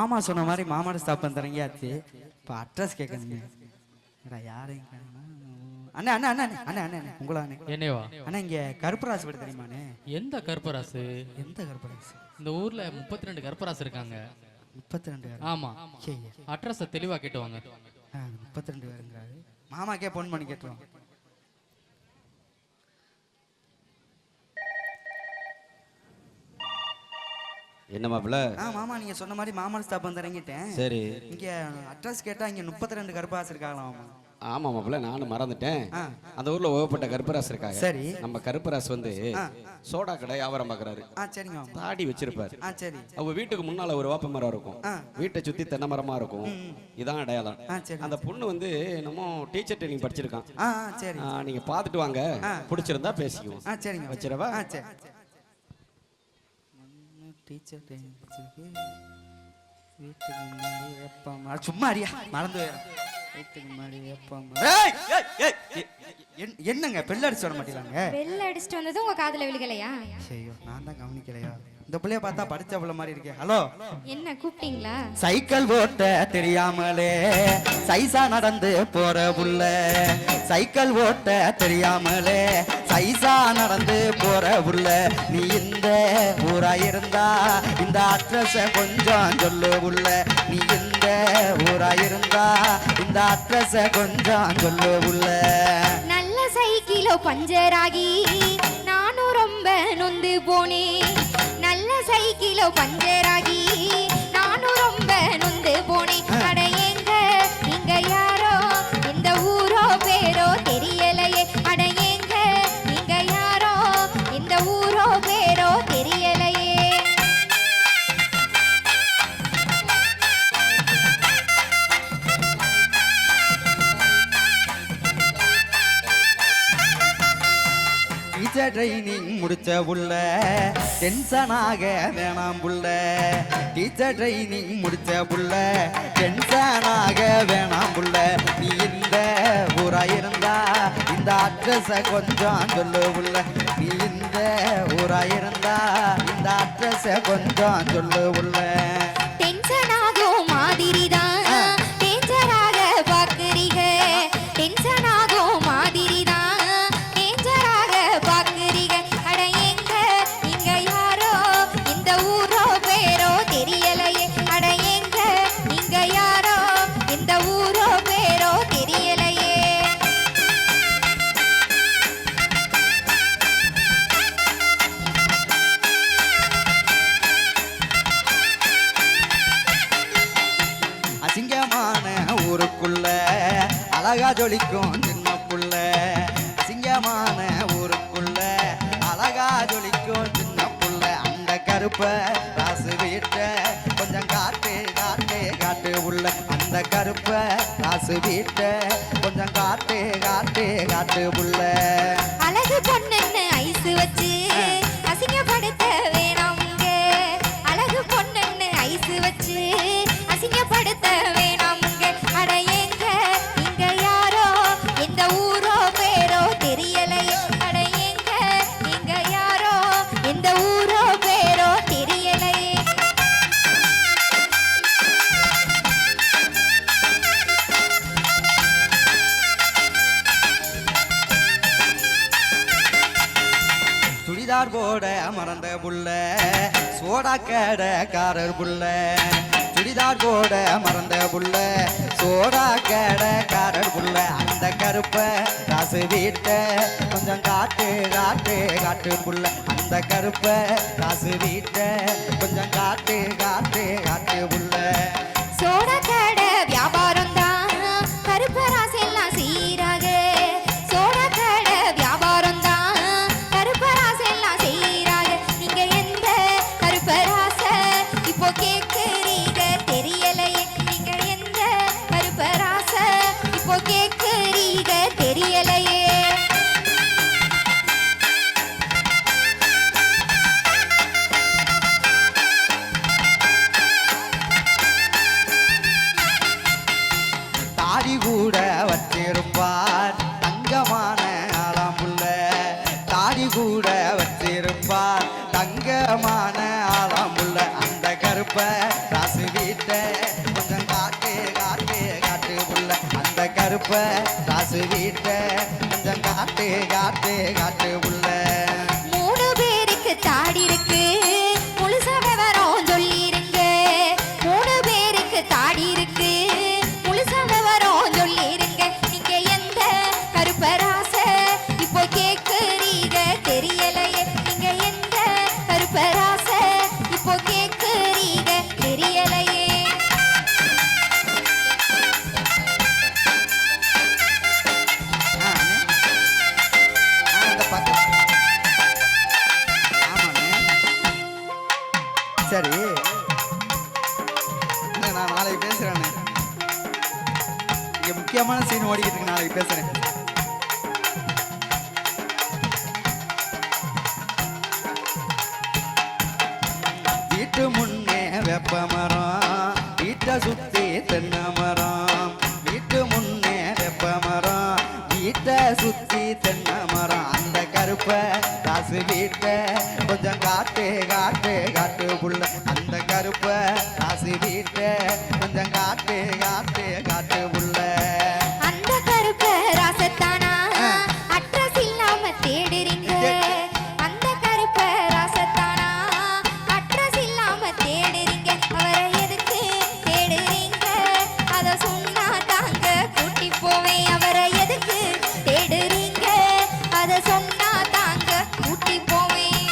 மாமா சொன்ன மாதிரி மாமாட ஸ்டாப் தரங்கியாச்சு. இப்போ அட்ரஸ் கேட்கணுங்க. யாரையும் அண்ணா அண்ணா அண்ணா அண்ணா அண்ணா உங்களா என்னவா அண்ணா இங்க கருப்பராசு படி தெரியுமாண்ணே? எந்த கருப்பராசு? எந்த கருப்பராசு? இந்த ஊர்ல 32 கருப்பராசு இருக்காங்க. 32? ஆமா. அட்ரஸ் தெளிவா கேட்டுவாங்க. 32 பேருங்கிறாரு. மாமாக்கே போன் பண்ணி கேட்டுருவோம். என்ன மாப்பிள்ள? மாமா நீங்க சொன்ன மாதிரி மாமா ஸ்டாப் வந்து இறங்கிட்டேன். சரி. இங்க அட்ரஸ் கேட்டா இங்க 32 கருப்பராசு இருக்காங்களாம் மாமா. ஆமா மாப்பிள்ள, நானும் மறந்துட்டேன். அந்த ஊர்ல ஓகப்பட்ட கருப்பராசு இருக்காங்க. சரி. நம்ம கருப்பராசு வந்து சோடா கடை வியாபாரம் பாக்குறாரு. சரிங்க. தாடி வச்சிருப்பாரு. சரி. அவங்க வீட்டுக்கு முன்னால ஒரு வேப்ப மரம் இருக்கும். வீட்டை சுத்தி தென்னை மரமா இருக்கும். இதான் அடையாளம். அந்த பொண்ணு வந்து நம்ம டீச்சர் ட்ரைனிங் படிச்சிருக்கான். சரி. நீங்க பாத்துட்டு வாங்க, பிடிச்சிருந்தா பேசிக்குவோம். சரிங்க. வச்சிரவா? சரி. டீச்சர் ட்ரைனிங் படிச்சிருக்கு. வீட்டுக்கு முன்னாடி வேப்ப சும்மா அரியா மறந்து வீட்டுக்கு முன்னாடி என்னங்க பெல் அடிச்சு வர மாட்டீங்க? பெல் அடிச்சுட்டு வந்தது உங்க காதுல விழுகலையா? ஐயோ நான் தான் கவனிக்கலையா? இந்த பிள்ளைய பார்த்தா படிச்ச பிள்ளை மாதிரி இருக்கே. ஹலோ, என்ன கூப்பிட்டீங்களா? சைக்கிள் ஓட்ட தெரியாமலே சைசா நடந்து போற புள்ள. சைக்கிள் ஓட்ட தெரியாமலே சைசா நடந்து போற புள்ள. நீ இந்த ஊரா இருந்தா இந்த அட்ரஸ கொஞ்சம் சொல்லு புள்ள. நீ இந்த ஊரா இருந்தா இந்த அட்ரஸ கொஞ்சம் சொல்லு புள்ள. நல்ல சைக்கிளோ பஞ்சர் ஆகி நானும் ரொம்ப நொந்து போனேன். நல்ல சைக்கிளோ பஞ்சர் ஆகி நானும் ரொம்ப நொந்து போனேன். அட எங்க நீங்க யாரோ இந்த ஊரோ பேரோ தெரியலையே. அட எங்க நீங்க யாரோ இந்த ஊரோ பேரோ தெரியலையே. டீச்சர் ட்ரைனிங் முடிச்ச புள்ள டென்ஷனாக வேணாம் புள்ள. டீச்சர் ட்ரைனிங் முடிச்ச புள்ள டென்ஷனாக வேணாம் புள்ள. நீ இந்த ஊரா இருந்தா இந்த அட்ரஸ கொஞ்சம் சொல்லு புள்ள. நீ இந்த ஊரா இருந்தா இந்த அட்ரஸ கொஞ்சம் சொல்லு புள்ள. டென்ஷனாகும் மாதிரிதான் டேஞ்சராக பாக்குறீங்க. டென்ஷனாகும் மாதிரிதான் டேஞ்சராக பாக்குறீங்க. அட எங்க நீங்க யாரோ இந்த ஊரோ பேரோ தெரியலையே. அட எங்க நீங்க யாரோ இந்த ஊரோ பேரோ தெரியலையே. அசிங்கமான ஊருக்குள்ள அழகா ஜொலிக்கும் சின்ன புள்ள. அசிங்கமான ஊருக்குள்ள அழகா ஜொலிக்கும் சின்ன புள்ள. அந்த கருப்ப ராசு வீட்ட கொஞ்சம் காட்டு காட்டு காட்டு உள்ள. அந்த கருப்ப ராசு வீட்ட கொஞ்சம் காட்டு காட்டு காட்டு உள்ள. அழகு பொண்ணுன்னு ஐசு வச்சு அசிங்கப்படுத்த வேணாமுங்க. அழகு பொண்ணுன்னு ஐசு வச்சு அசிங்கப்படுத்த வேணாமுங்க. அட எங்க நீங்க யாரோ எந்த ஊரோ பேரோ தெரியலையே. அட எங்க நீங்க யாரோ எந்த ஊரோ பேரோ தெரியலையே. சுடிதார் போட மறந்த புள்ள சோடா கடைக்காரர் புள்ள. சுடிதார் போட மறந்த புள்ள சோடா கடைக்காரர் புள்ள. அந்த கருப்ப ராசு வீட்ட கொஞ்சம் காட்டு காட்டு காட்டு புள்ள. அந்த கருப்ப ராசு வீட்ட கொஞ்சம் காட்டு காட்டு காட்டு புள்ள. சோடா கடை வியாபாரம் தான் கருப்பராசெல்லாம் செய்யறாங்க. சோடா கடை வியாபாரம் தான் கருப்பராசெல்லாம் செய்யறாங்க. நீங்க எந்த கருப்பராச இப்போ கேக்குறீங்க தெரியலையே. நீங்க எந்த கருப்பராச இப்போ கேக்குறீங்க தெரியலையே. தாடி கூட வச்சிருப்பார் தங்கமான ஆளாம்புள்ள. தாடி கூட வச்சிருப்பார் தங்கமான ஆளாம்புள்ள. அந்த கருப்ப ராசு வீட்ட கருப்ப ராசு வீட்ட கொஞ்சம் காட்டு காட்டு காட்டு உள்ள 3 பேருக்கு தாடி இருக்கு முழுசா விவரம் சொல்லிருங்க 3 பேருக்கு தாடி இருக்கு முழுசா விவரம் சொல்லிருங்க நீங்க எந்த கருப்பராச இப்போ கேக்குறீங்க தெரியலையே நீங்க எந்த கருப்பராச இப்போ கேக்குறீங்க தெரியலையே இந்த பக்கம் ஆமாண்ணே சரி இல்லை, நான் நாளைக்கு பேசுறேண்ணே இங்க முக்கியமான சீன் ஓடிக்கிட்டு இருக்கு நாளைக்கு பேசுறேன் வீட்டு முன்னே வெப்ப மரம் வீட்டை சுத்தி தென்னை மரம் வீட்டு முன்னே வெப்ப மரம் வீட்டை சுத்தி தென்னை மரம் அந்த கருப்ப காசு வீட்டை கொஞ்சம் காட்டு காட்டு காட்டு புள்ள அந்த கருப்ப காசு வீட்டை கொஞ்சம் காட்டு காட்டு காட்டு புள்ள அந்த கருப்ப ராசத்தானா அட்ரஸ் இல்லாம தேடுறீங்க அந்த கருப்ப ராசத்தானா அட்ரஸ் இல்லாம தேடுறீங்க அவரை எதுக்கு தேடுறீங்க அத சொன்னா தாங்க கூட்டி போவேன் அவரை எதுக்கு தேடுறீங்க அத சொன்னா தாங்க கூட்டி போவேன்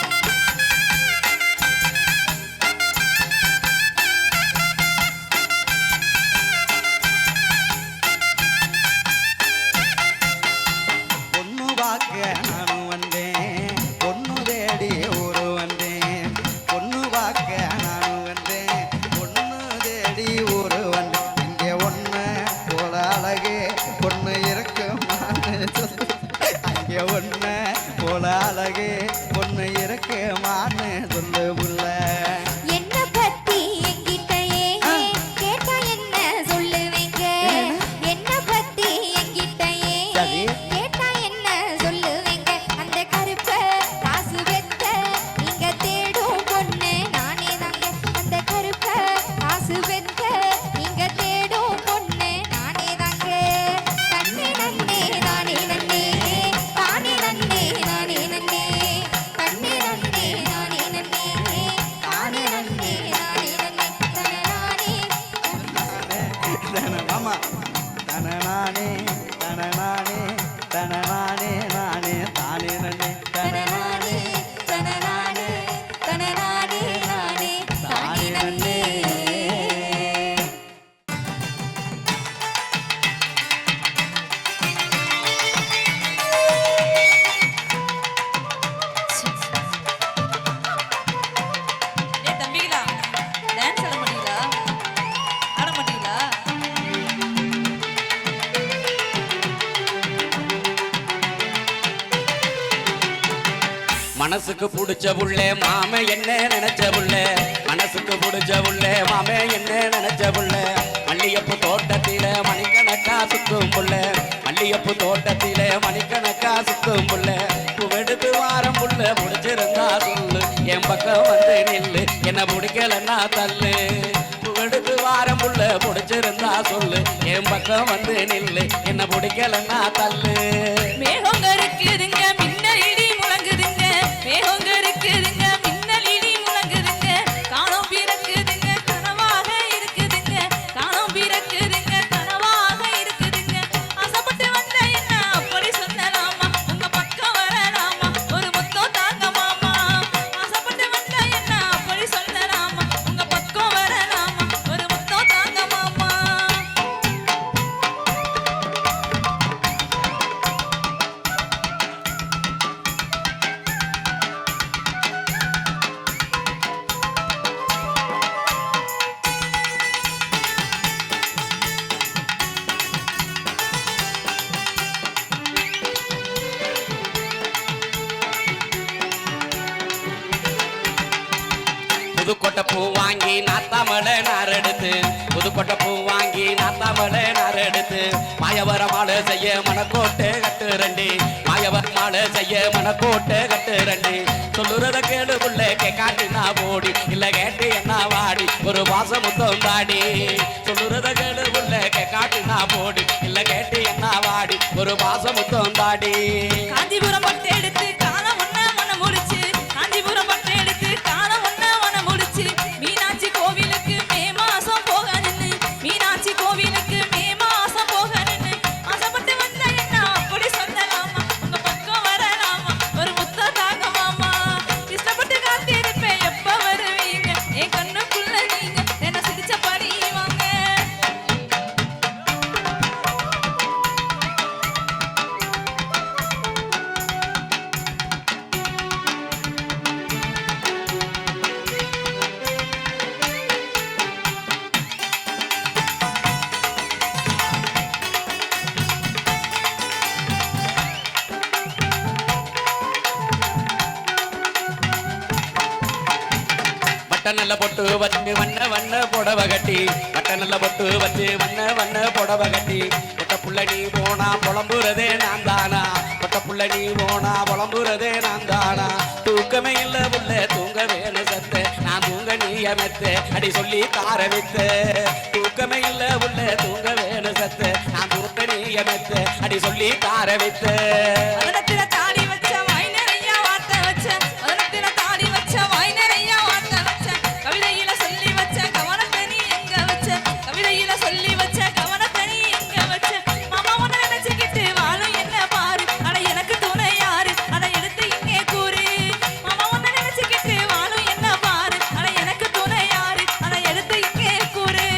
பொண்ணு பார்க்க நானும் வந்தேன் பொண்ணு தேடி ஊரு வந்தேன் பொண்ணு பார்க்க நானும் வந்தேன் பொண்ணு தேடி ஊரு வந்தேன் இங்கே ஒன்று போல அழகு பொண்ணு இருக்குமான்னு சொல்லு அங்கே ஒன்று போல அழகு பொண்ணு இருக்குமான்னு சொல்லு புள்ள என்ன பத்தி என்கிட்டயே கேட்டா என்ன சொல்லுவீங்க என்ன பத்தி என்கிட்டயே சரி. கேட்டா என்ன சொல்லுவீங்க அந்த கருப்ப காசு வெத்த நீங்க தேடும் பொண்ணு நானே தாங்க அந்த கருப்ப காசு வெத்த நீங்க தேடும் பொண்ணு நானே தாங்க தன்னே நன்னே நானே நன்னே தானே நன்னே நானே நன்னே தன்னே நன்னே நானே நன்னே தானே நன்னே நானே நன்னே தன நானே மாமா தனநானே தனநானே தனநானே நானே தானே நன்னே தனநானே தனநானே தனநானே நானே தானே நன்னே ஏய் தம்பிகளா டான்ஸ் ஆட மாட்டீங்களா ஆட மாட்டீங்களா மனசுக்கு பிடிச்ச புள்ளே மாமே என்ன நினைச்ச புள்ளே மனசுக்கு பிடிச்ச புள்ளே மாமே என்ன நினைச்ச புள்ளே மல்லியப்பு தோட்டத்தில மணிக்கணக்கா சுத்தும் புள்ளே மல்லியப்பு தோட்டத்தில மணிக்கணக்கா சுத்தும் புள்ளே பூவெடுத்து வாரம் புள்ள முடிச்சிருந்தா சொல்லு என் பக்கம் வந்து நில்லு என்ன பிடிக்கலன்னா தள்ளு பூவெடுத்து வாரம் புள்ள முடிச்சிருந்தா சொல்லு என் பக்கம் வந்து நில்லு என்ன பிடிக்கலன்னா தள்ளு மேகங்க இருக்குதுங்க மின்னல் இடி முழங்குதுங்க மேகங்க இருக்குதுங்க மின்னல் இடி முழங்குதுங்க காணோம் பிறக்குதுங்க கனவாக இருக்குதுங்க காணோம் பிறக்குதுங்க கனவாக இருக்குதுங்க ஆசைப்பட்டு வந்த என்ன அப்படி சொல்லலாமா உங்க பக்கம் வரலாமா ஒரு முத்தம் தாங்க மாமா ஆசைப்பட்டு வந்த என்ன அப்படி சொல்லலாமா உங்க பக்கம் வரலாமா ஒரு முத்தம் தாங்க மாமா புதுக்கோட்டை பூ வாங்கி நாத்தாமலை நார் எடுத்து புதுக்கொட்டை பூ வாங்கி நாத்தாமலை நார் எடுத்து மாயவர மாலை செய்ய மனக்கோட்டை கட்டு ரெண்டு மாயவர மாலை செய்ய மனக்கோட்டை கட்டு ரெண்டு சொல்லுறத கேளு புள்ள கேட்காட்டி நான் போடி இல்ல கேட்டு என்ன வாடி ஒரு வாசம் முத்தம் தாடி சொல்லுறத கேளு புள்ள கேட்காட்டி நான் போடி இல்ல கேட்டு என்ன வாடி ஒரு வாசம் முத்தம் தாடி காஞ்சிபுரம் பட்டு எடுத்து காலம் ஒண்ண மனம் முடிச்சு காஞ்சிபுரம் பட்டு எடுத்து காலம் ஒண்ண மனம் முடிச்சு மீனாட்சி கோவிலுக்கு மே மாசம் போக நின்னு மீனாட்சி கோவிலுக்கு மே மாசம் போக நின்னு ஆசைப்பட்டு வந்த என்ன அப்படி சொல்லலாமா உங்க பக்கம் வரலாமா ஒரு முத்த தாங்கமாமா இஷ்டப்பட்டு காத்திருப்பேன் எப்ப வருவீங்க என் கண்ணுக்குள்ள நீங்க என்ன சிரிச்ச படிவாங்க வட்டநல்ல பொட்டு வச்சு வண்ண வண்ண புடவை கட்டி வட்டநல்ல பொட்டு வச்சு வண்ண வண்ண புடவை கட்டி கொட்ட புள்ள நீ போனா புலம்புறதே நான் தானா கொட்ட புள்ள நீ போனா புலம்புறதே நான் தானா தூக்கமே இல்ல புள்ள தூங்க வேணும் சத்த நான் தூங்க நீ அமைத்த அடி சொல்லி தார வித்த தூக்கமே இல்ல புள்ள தூங்க வேணும் சத்த நான் தூங்க நீ அமைத்த அடி சொல்லி தார வித்த அதனத்தில தாடி வச்ச வாய் நிறைய வார்த்தை வச்ச அதனத்தில தாடி வச்ச வாய் நிறைய வார்த்தை வச்ச கவிதையில சொல்லி வச்ச கவனத்தை நீ எங்க வச்ச கவிதையில சொல்லி வச்ச கவனத்தை நீ எங்க வச்ச மாமா உன்னை நினைச்சுக்கிட்டு வாழும் என்ன பாரு அட எனக்கு துணை யாரு அட எடுத்து இங்கே கூறு மாமா உன்னை நினைச்சுக்கிட்டு வாழும் என்ன பாரு அட எனக்கு துணை யாரு அட எடுத்து இங்கே கூறு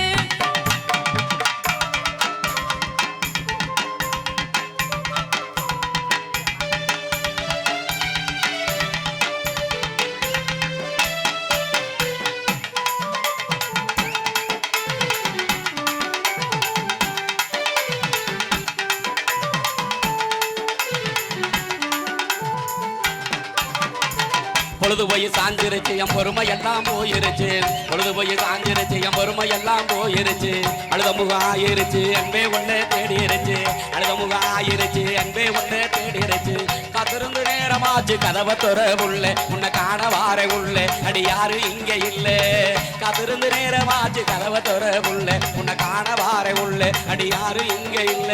பொழுது போய் சாஞ்சிருச்சு என் பொறுமை எல்லாம் போயிருச்சு பொழுது போய் சாஞ்சிருச்சு என் பொறுமை எல்லாம் போயிருச்சு அழுத முகம் ஆயிருச்சு அன்பே ஒண்ணு தேடிருச்சு அழுத முகம் ஆயிருச்சு அன்பே ஒண்ணு தேடிருச்சு காத்திருந்து நேரமாச்சு கதவை துற உள்ள உன்னை காண வார உள்ள அடி யாரு இங்க இல்ல காத்திருந்து நேரமாச்சு கதவை துற உள்ள உன்னை காண வார உள்ள அடி யாரு இங்க இல்ல